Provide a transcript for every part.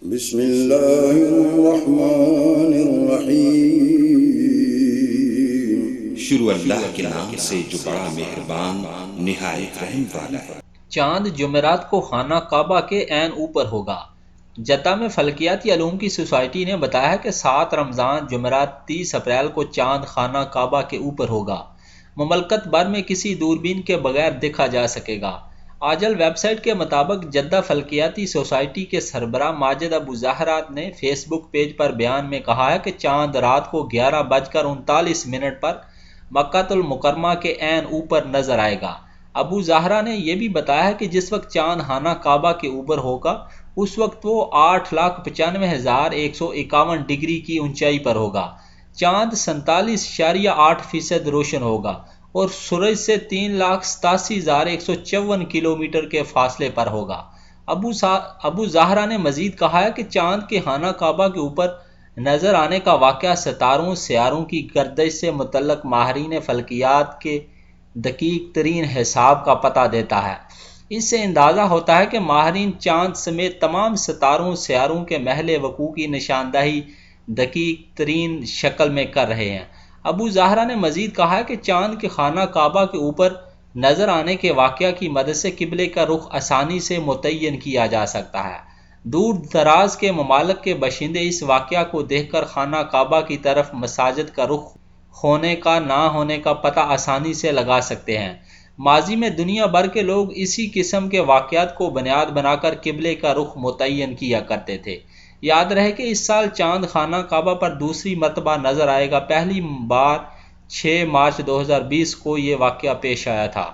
بسم اللہ الرحمن الرحیم۔ شروع اللہ کے نام سے جو بڑا مہربان نہایت رحم والا ہے۔ چاند جمعرات کو خانہ کعبہ کے عین اوپر ہوگا۔ جدہ میں فلکیاتی علوم کی سوسائٹی نے بتایا کہ 7 رمضان جمعرات 30 اپریل کو چاند خانہ کعبہ کے اوپر ہوگا۔ مملکت بھر میں کسی دوربین کے بغیر دیکھا جا سکے گا۔ آجل ویب سائٹ کے مطابق جدہ فلکیاتی سوسائٹی کے سربراہ ماجد ابو زہرا نے فیس بک پیج پر بیان میں کہا ہے کہ چاند رات کو 11:39 پر مکہ المکرمہ کے عین اوپر نظر آئے گا۔ ابو زہرا نے یہ بھی بتایا ہے کہ جس وقت چاند خانہ کعبہ کے اوپر ہوگا اس وقت وہ 8,95,151 ڈگری کی اونچائی پر ہوگا۔ چاند 47.8% روشن ہوگا اور سورج سے 3,87,154 کلومیٹر کے فاصلے پر ہوگا۔ ابو زہرا نے مزید کہا ہے کہ چاند کے خانہ کعبہ کے اوپر نظر آنے کا واقعہ ستاروں سیاروں کی گردش سے متعلق ماہرین فلکیات کے دقیق ترین حساب کا پتہ دیتا ہے۔ اس سے اندازہ ہوتا ہے کہ ماہرین چاند سمیت تمام ستاروں سیاروں کے محل وقوع کی نشاندہی دقیق ترین شکل میں کر رہے ہیں۔ ابو زہرا نے مزید کہا ہے کہ چاند کے خانہ کعبہ کے اوپر نظر آنے کے واقعہ کی مدد سے قبلے کا رخ آسانی سے متعین کیا جا سکتا ہے۔ دور دراز کے ممالک کے باشندے اس واقعہ کو دیکھ کر خانہ کعبہ کی طرف مساجد کا رخ ہونے کا نہ ہونے کا پتہ آسانی سے لگا سکتے ہیں۔ ماضی میں دنیا بھر کے لوگ اسی قسم کے واقعات کو بنیاد بنا کر قبلے کا رخ متعین کیا کرتے تھے۔ یاد رہے کہ اس سال چاند خانہ کعبہ پر دوسری مرتبہ نظر آئے گا۔ پہلی بار 6 مارچ 2020 کو یہ واقعہ پیش آیا تھا۔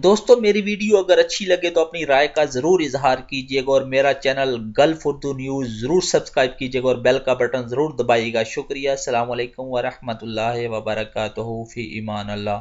دوستو میری ویڈیو اگر اچھی لگے تو اپنی رائے کا ضرور اظہار کیجیے گا اور میرا چینل گلف اردو نیوز ضرور سبسکرائب کیجیے گا اور بیل کا بٹن ضرور دبائیے گا۔ شکریہ۔ السلام علیکم ورحمۃ اللہ وبرکاتہ۔ فی امان اللہ۔